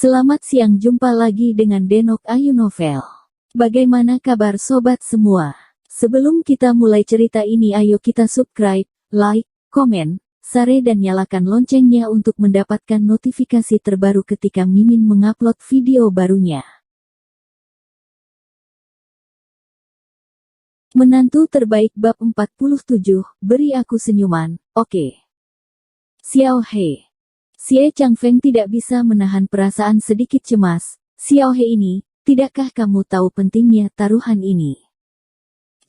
Selamat siang, jumpa lagi dengan Denok Ayu Novel. Bagaimana kabar sobat semua? Sebelum kita mulai cerita ini, ayo kita subscribe, like, komen, share dan nyalakan loncengnya untuk mendapatkan notifikasi terbaru ketika Mimin mengupload video barunya. Menantu terbaik bab 47, beri aku senyuman, oke. Xiao He. Xie Changfeng tidak bisa menahan perasaan sedikit cemas. Xiao He ini, tidakkah kamu tahu pentingnya taruhan ini?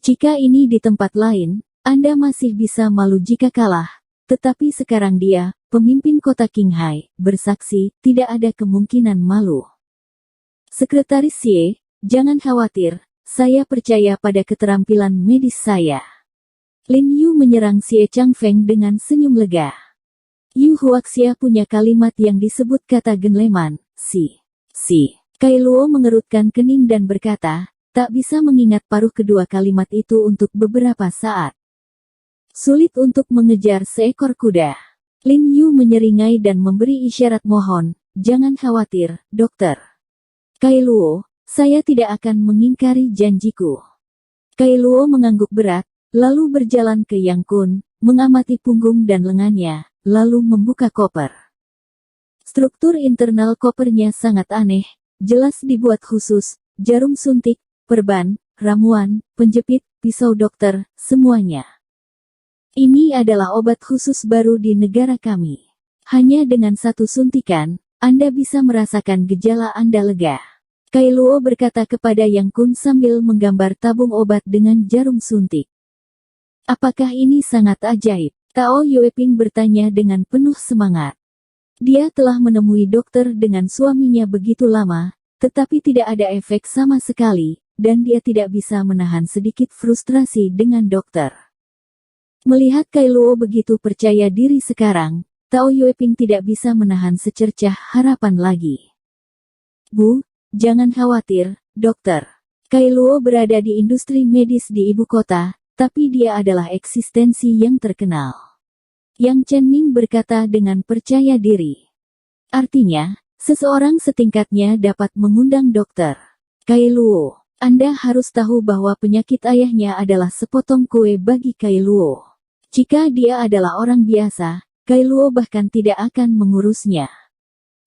Jika ini di tempat lain, Anda masih bisa malu jika kalah. Tetapi sekarang dia, pemimpin kota Qinghai, bersaksi, tidak ada kemungkinan malu. Sekretaris Xie, jangan khawatir, saya percaya pada keterampilan medis saya. Lin Yu menyerang Xie Changfeng dengan senyum lega. Yu Huaxia punya kalimat yang disebut kata genleman, si. Kai Luo mengerutkan kening dan berkata, tak bisa mengingat paruh kedua kalimat itu untuk beberapa saat. Sulit untuk mengejar seekor kuda. Lin Yu menyeringai dan memberi isyarat mohon, jangan khawatir, dokter. Kai Luo, saya tidak akan mengingkari janjiku. Kai Luo mengangguk berat, lalu berjalan ke Yang Kun, mengamati punggung dan lengannya, lalu membuka koper. Struktur internal kopernya sangat aneh, jelas dibuat khusus, jarum suntik, perban, ramuan, penjepit, pisau dokter, semuanya. Ini adalah obat khusus baru di negara kami. Hanya dengan satu suntikan, Anda bisa merasakan gejala Anda lega. Kai Luo berkata kepada Yang Kun sambil menggambar tabung obat dengan jarum suntik. Apakah ini sangat ajaib? Tao Yueping bertanya dengan penuh semangat. Dia telah menemui dokter dengan suaminya begitu lama, tetapi tidak ada efek sama sekali, dan dia tidak bisa menahan sedikit frustrasi dengan dokter. Melihat Kai Luo begitu percaya diri sekarang, Tao Yueping tidak bisa menahan secercah harapan lagi. Bu, jangan khawatir, dokter. Kai Luo berada di industri medis di ibu kota, tapi dia adalah eksistensi yang terkenal. Yang Chen-Ming berkata dengan percaya diri. Artinya, seseorang setingkatnya dapat mengundang dokter. Kai Luo, Anda harus tahu bahwa penyakit ayahnya adalah sepotong kue bagi Kai Luo. Jika dia adalah orang biasa, Kai Luo bahkan tidak akan mengurusnya.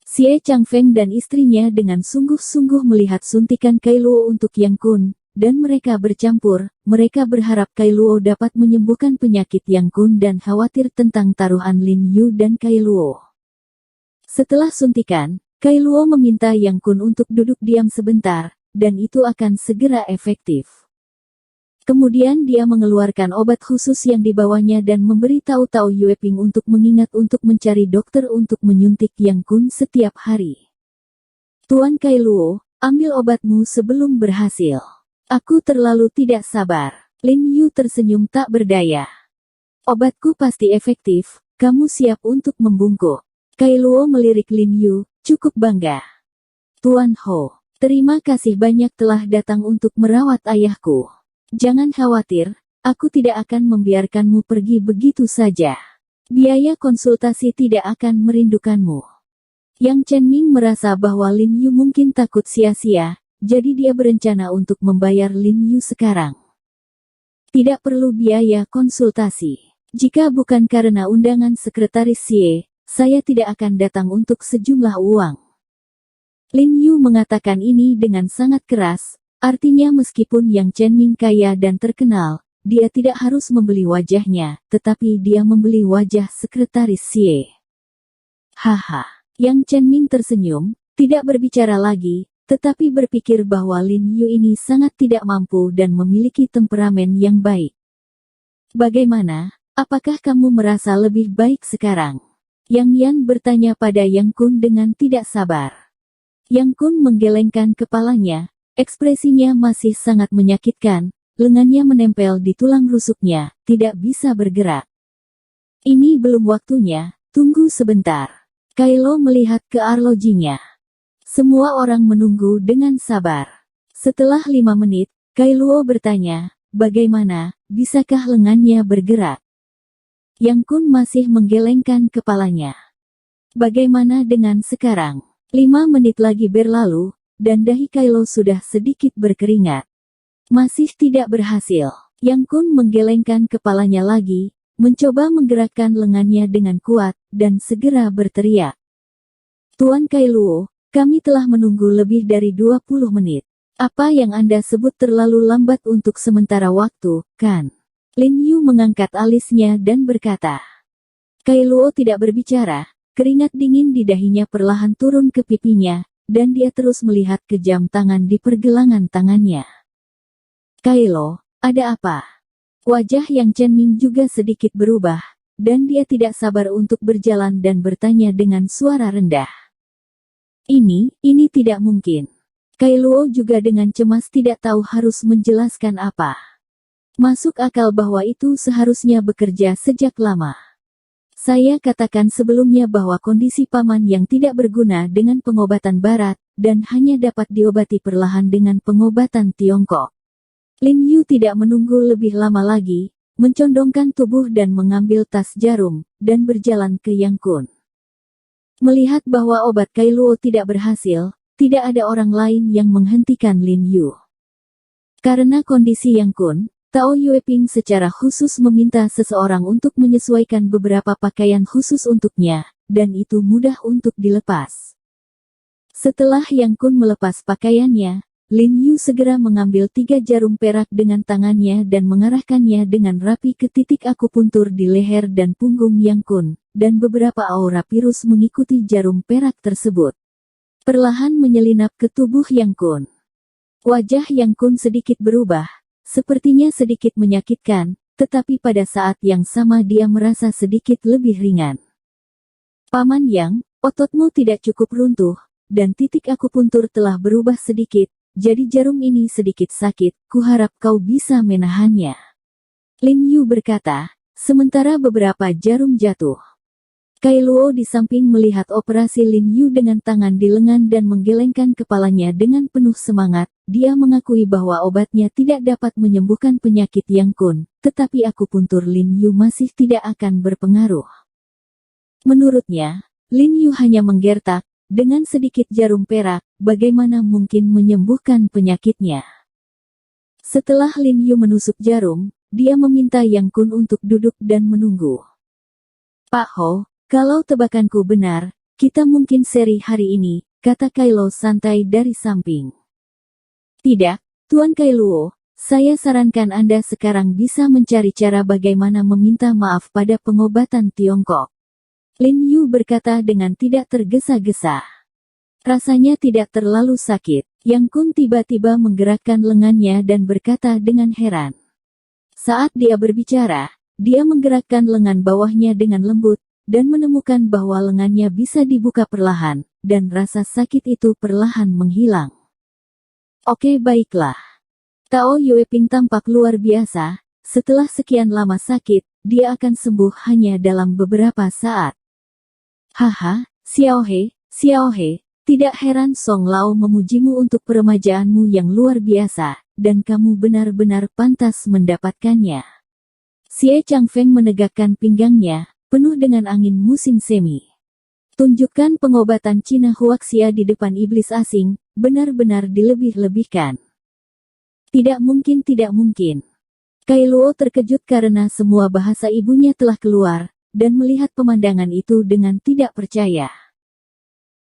Xie Changfeng dan istrinya dengan sungguh-sungguh melihat suntikan Kai Luo untuk Yang Kun, dan mereka bercampur, mereka berharap Kai Luo dapat menyembuhkan penyakit Yang Kun dan khawatir tentang taruhan Lin Yu dan Kai Luo. Setelah suntikan, Kai Luo meminta Yang Kun untuk duduk diam sebentar, dan itu akan segera efektif. Kemudian dia mengeluarkan obat khusus yang dibawanya dan memberi tahu Tao Yueping untuk mengingat untuk mencari dokter untuk menyuntik Yang Kun setiap hari. Tuan Kai Luo, ambil obatmu sebelum berhasil. Aku terlalu tidak sabar. Lin Yu tersenyum tak berdaya. Obatku pasti efektif, kamu siap untuk membungkuk. Kai Luo melirik Lin Yu, cukup bangga. Tuan Ho, terima kasih banyak telah datang untuk merawat ayahku. Jangan khawatir, aku tidak akan membiarkanmu pergi begitu saja. Biaya konsultasi tidak akan merindukanmu. Yang Chen-Ming merasa bahwa Lin Yu mungkin takut sia-sia, jadi dia berencana untuk membayar Lin Yu sekarang. Tidak perlu biaya konsultasi. Jika bukan karena undangan sekretaris Xie, saya tidak akan datang untuk sejumlah uang. Lin Yu mengatakan ini dengan sangat keras, artinya meskipun Yang Chen-Ming kaya dan terkenal, dia tidak harus membeli wajahnya, tetapi dia membeli wajah sekretaris Xie. Haha, Yang Chen-Ming tersenyum, tidak berbicara lagi, tetapi berpikir bahwa Lin Yu ini sangat tidak mampu dan memiliki temperamen yang baik. Bagaimana, apakah kamu merasa lebih baik sekarang? Yang Yan bertanya pada Yang Kun dengan tidak sabar. Yang Kun menggelengkan kepalanya, ekspresinya masih sangat menyakitkan, lengannya menempel di tulang rusuknya, tidak bisa bergerak. Ini belum waktunya, tunggu sebentar. Kai Luo melihat ke arlojinya. Semua orang menunggu dengan sabar. Setelah 5 menit, Kai Luo bertanya, bagaimana, bisakah lengannya bergerak? Yang Kun masih menggelengkan kepalanya. Bagaimana dengan sekarang? 5 menit lagi berlalu, dan dahi Kailo sudah sedikit berkeringat. Masih tidak berhasil. Yang Kun menggelengkan kepalanya lagi, mencoba menggerakkan lengannya dengan kuat, dan segera berteriak. Tuan Kailuo, kami telah menunggu lebih dari 20 menit. Apa yang Anda sebut terlalu lambat untuk sementara waktu, kan? Lin Yu mengangkat alisnya dan berkata. Kailuo tidak berbicara, keringat dingin di dahinya perlahan turun ke pipinya, dan dia terus melihat ke jam tangan di pergelangan tangannya. Kailo, ada apa? Wajah Yang Chenming juga sedikit berubah, dan dia tidak sabar untuk berjalan dan bertanya dengan suara rendah. Ini tidak mungkin. Kailuo juga dengan cemas tidak tahu harus menjelaskan apa. Masuk akal bahwa itu seharusnya bekerja sejak lama. Saya katakan sebelumnya bahwa kondisi paman yang tidak berguna dengan pengobatan barat, dan hanya dapat diobati perlahan dengan pengobatan Tiongkok. Lin Yu tidak menunggu lebih lama lagi, mencondongkan tubuh dan mengambil tas jarum, dan berjalan ke Yang Kun. Melihat bahwa obat Kailuo tidak berhasil, tidak ada orang lain yang menghentikan Lin Yu. Karena kondisi Yang Kun, Tao Yueping secara khusus meminta seseorang untuk menyesuaikan beberapa pakaian khusus untuknya, dan itu mudah untuk dilepas. Setelah Yang Kun melepas pakaiannya, Lin Yu segera mengambil 3 jarum perak dengan tangannya dan mengarahkannya dengan rapi ke titik akupuntur di leher dan punggung Yang Kun, dan beberapa aura virus mengikuti jarum perak tersebut. Perlahan menyelinap ke tubuh Yang Kun. Wajah Yang Kun sedikit berubah, sepertinya sedikit menyakitkan, tetapi pada saat yang sama dia merasa sedikit lebih ringan. Paman Yang, ototmu tidak cukup runtuh, dan titik akupuntur telah berubah sedikit, jadi jarum ini sedikit sakit, kuharap kau bisa menahannya. Lin Yu berkata, sementara beberapa jarum jatuh. Kailuo di samping melihat operasi Lin Yu dengan tangan di lengan dan menggelengkan kepalanya dengan penuh semangat, dia mengakui bahwa obatnya tidak dapat menyembuhkan penyakit Yang Kun, tetapi akupuntur Lin Yu masih tidak akan berpengaruh. Menurutnya, Lin Yu hanya menggertak, dengan sedikit jarum perak, bagaimana mungkin menyembuhkan penyakitnya. Setelah Lin Yu menusuk jarum, dia meminta Yang Kun untuk duduk dan menunggu. Pak Ho, kalau tebakanku benar, kita mungkin seri hari ini, kata Kailo santai dari samping. Tidak, Tuan Kailuo, saya sarankan Anda sekarang bisa mencari cara bagaimana meminta maaf pada pengobatan Tiongkok. Lin Yu berkata dengan tidak tergesa-gesa. Rasanya tidak terlalu sakit. Yang Kun tiba-tiba menggerakkan lengannya dan berkata dengan heran. Saat dia berbicara, dia menggerakkan lengan bawahnya dengan lembut, dan menemukan bahwa lengannya bisa dibuka perlahan, dan rasa sakit itu perlahan menghilang. Oke, baiklah. Tao Yueping tampak luar biasa, setelah sekian lama sakit, dia akan sembuh hanya dalam beberapa saat. Haha, Xiao He, tidak heran Song Lao memujimu untuk peremajaanmu yang luar biasa, dan kamu benar-benar pantas mendapatkannya. Xie Changfeng menegakkan pinggangnya, penuh dengan angin musim semi. Tunjukkan pengobatan Cina Huaxia di depan iblis asing, benar-benar dilebih-lebihkan. Tidak mungkin. Kailuo terkejut karena semua bahasa ibunya telah keluar, dan melihat pemandangan itu dengan tidak percaya.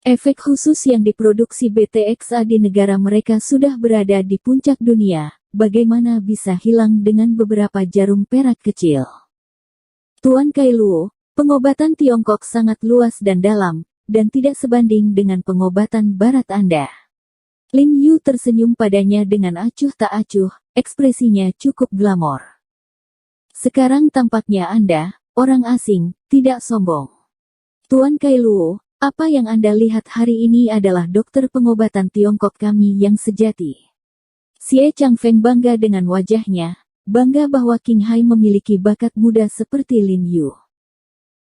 Efek khusus yang diproduksi BTXA di negara mereka sudah berada di puncak dunia, bagaimana bisa hilang dengan beberapa jarum perak kecil? Tuan Kailuo, pengobatan Tiongkok sangat luas dan dalam, dan tidak sebanding dengan pengobatan barat Anda. Lin Yu tersenyum padanya dengan acuh tak acuh, ekspresinya cukup glamor. Sekarang tampaknya Anda, orang asing, tidak sombong. Tuan Kailuo, apa yang Anda lihat hari ini adalah dokter pengobatan Tiongkok kami yang sejati. Xie Changfeng bangga dengan wajahnya, bangga bahwa King Hai memiliki bakat muda seperti Lin Yu.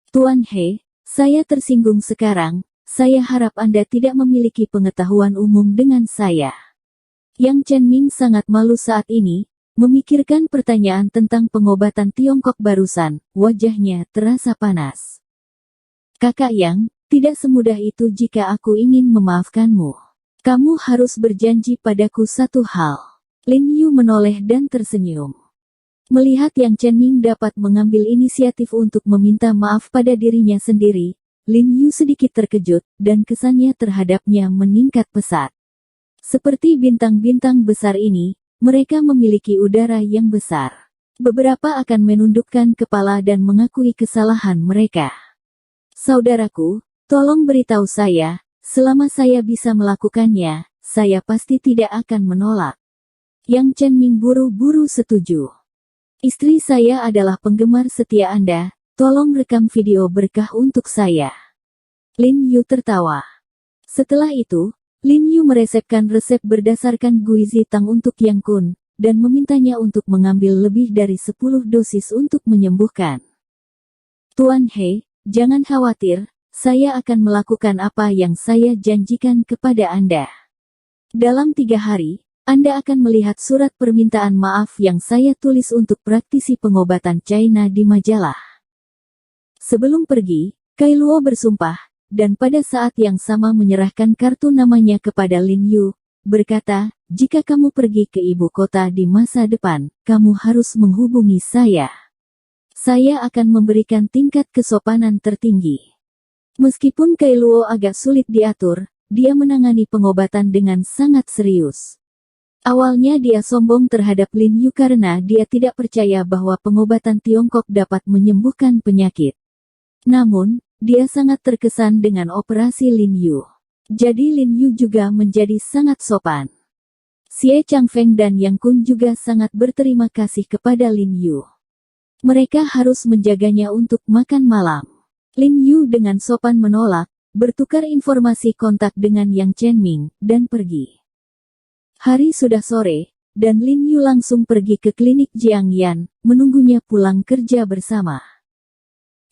Tuan He, saya tersinggung sekarang, saya harap Anda tidak memiliki pengetahuan umum dengan saya. Yang Chenming sangat malu saat ini, memikirkan pertanyaan tentang pengobatan Tiongkok barusan, wajahnya terasa panas. Kakak Yang, Tidak semudah itu jika aku ingin memaafkanmu. Kamu harus berjanji padaku satu hal. Lin Yu menoleh dan tersenyum. Melihat Yang Chenming dapat mengambil inisiatif untuk meminta maaf pada dirinya sendiri, Lin Yu sedikit terkejut, dan kesannya terhadapnya meningkat pesat. Seperti bintang-bintang besar ini, mereka memiliki udara yang besar. Beberapa akan menundukkan kepala dan mengakui kesalahan mereka. Saudaraku, tolong beritahu saya, selama saya bisa melakukannya, saya pasti tidak akan menolak. Yang Chenming buru-buru setuju. Istri saya adalah penggemar setia Anda, tolong rekam video berkah untuk saya. Lin Yu tertawa. Setelah itu, Lin Yu meresepkan resep berdasarkan Guizi Tang untuk Yang Kun, dan memintanya untuk mengambil lebih dari 10 dosis untuk menyembuhkan. Tuan He, jangan khawatir, saya akan melakukan apa yang saya janjikan kepada Anda. Dalam 3 hari, Anda akan melihat surat permintaan maaf yang saya tulis untuk praktisi pengobatan China di majalah. Sebelum pergi, Kailuo bersumpah, dan pada saat yang sama menyerahkan kartu namanya kepada Lin Yu, berkata, jika kamu pergi ke ibu kota di masa depan, kamu harus menghubungi saya. Saya akan memberikan tingkat kesopanan tertinggi. Meskipun Kailuo agak sulit diatur, dia menangani pengobatan dengan sangat serius. Awalnya dia sombong terhadap Lin Yu karena dia tidak percaya bahwa pengobatan Tiongkok dapat menyembuhkan penyakit. Namun, dia sangat terkesan dengan operasi Lin Yu. Jadi Lin Yu juga menjadi sangat sopan. Xie Changfeng dan Yang Kun juga sangat berterima kasih kepada Lin Yu. Mereka harus menjaganya untuk makan malam. Lin Yu dengan sopan menolak, bertukar informasi kontak dengan Yang Chenming, dan pergi. Hari sudah sore, dan Lin Yu langsung pergi ke klinik Jiang Yan, menunggunya pulang kerja bersama.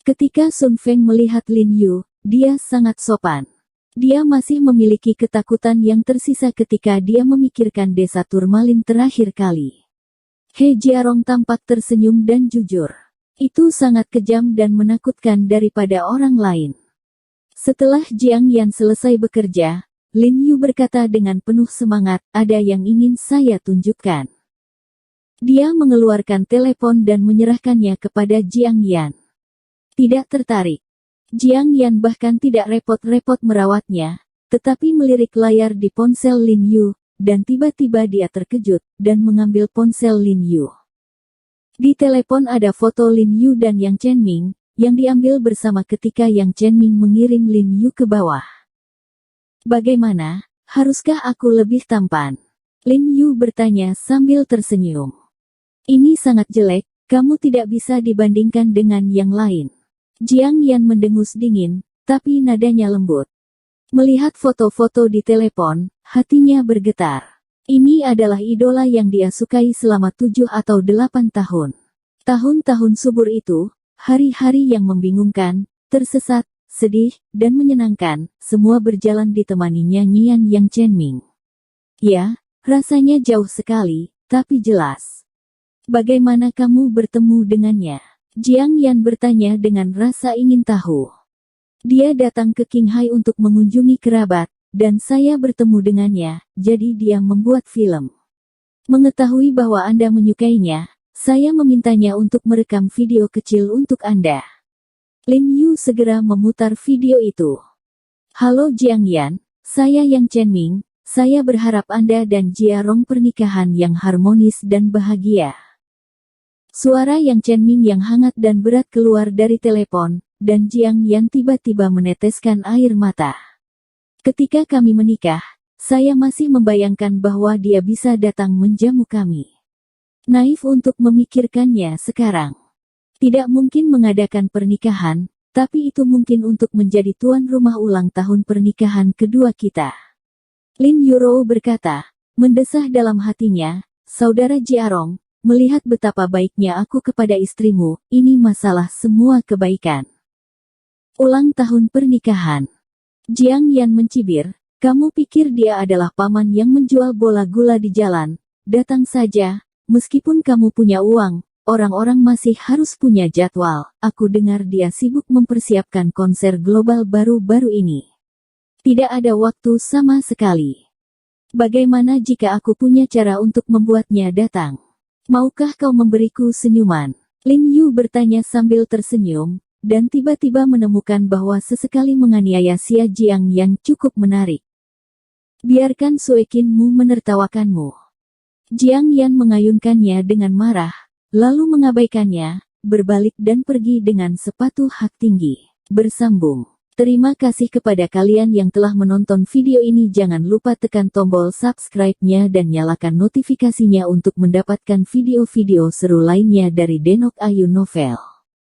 Ketika Sun Feng melihat Lin Yu, dia sangat sopan. Dia masih memiliki ketakutan yang tersisa ketika dia memikirkan desa Turmalin terakhir kali. He Jiarong tampak tersenyum dan jujur. Itu sangat kejam dan menakutkan daripada orang lain. Setelah Jiang Yan selesai bekerja, Lin Yu berkata dengan penuh semangat, ada yang ingin saya tunjukkan. Dia mengeluarkan telepon dan menyerahkannya kepada Jiang Yan. Tidak tertarik. Jiang Yan bahkan tidak repot-repot merawatnya, tetapi melirik layar di ponsel Lin Yu, dan tiba-tiba dia terkejut, dan mengambil ponsel Lin Yu. Di telepon ada foto Lin Yu dan Yang Chenming, yang diambil bersama ketika Yang Chenming mengirim Lin Yu ke bawah. Bagaimana, haruskah aku lebih tampan? Lin Yu bertanya sambil tersenyum. Ini sangat jelek, kamu tidak bisa dibandingkan dengan yang lain. Jiang Yan mendengus dingin, tapi nadanya lembut. Melihat foto-foto di telepon, hatinya bergetar. Ini adalah idola yang dia sukai selama 7 atau 8 tahun. Tahun-tahun subur itu, hari-hari yang membingungkan, tersesat, sedih, dan menyenangkan, semua berjalan ditemani nyanyian Yang Chenming. Ya, rasanya jauh sekali, tapi jelas. Bagaimana kamu bertemu dengannya? Jiang Yan bertanya dengan rasa ingin tahu. Dia datang ke Qinghai untuk mengunjungi kerabat, dan saya bertemu dengannya, jadi dia membuat film. Mengetahui bahwa Anda menyukainya, saya memintanya untuk merekam video kecil untuk Anda. Lin Yu segera memutar video itu. Halo Jiang Yan, saya Yang Chenming, saya berharap Anda dan Jiarong pernikahan yang harmonis dan bahagia. Suara Yang Chenming yang hangat dan berat keluar dari telepon, dan Jiang Yan tiba-tiba meneteskan air mata. Ketika kami menikah, saya masih membayangkan bahwa dia bisa datang menjamu kami. Naif untuk memikirkannya sekarang. Tidak mungkin mengadakan pernikahan, tapi itu mungkin untuk menjadi tuan rumah ulang tahun pernikahan kedua kita. Lin Yuro berkata, mendesah dalam hatinya, saudara Jiarong, melihat betapa baiknya aku kepada istrimu, ini masalah semua kebaikan. Ulang tahun pernikahan. Jiang Yan mencibir, kamu pikir dia adalah paman yang menjual bola gula di jalan, datang saja, meskipun kamu punya uang, orang-orang masih harus punya jadwal. Aku dengar dia sibuk mempersiapkan konser global baru-baru ini. Tidak ada waktu sama sekali. Bagaimana jika aku punya cara untuk membuatnya datang? Maukah kau memberiku senyuman? Lin Yu bertanya sambil tersenyum, dan tiba-tiba menemukan bahwa sesekali menganiaya Xia Jiang yang cukup menarik. Biarkan Suekinmu menertawakanmu. Jiang Yan mengayunkannya dengan marah, lalu mengabaikannya, berbalik dan pergi dengan sepatu hak tinggi. Bersambung. Terima kasih kepada kalian yang telah menonton video ini. Jangan lupa tekan tombol subscribe-nya dan nyalakan notifikasinya untuk mendapatkan video-video seru lainnya dari Denok Ayu Novel.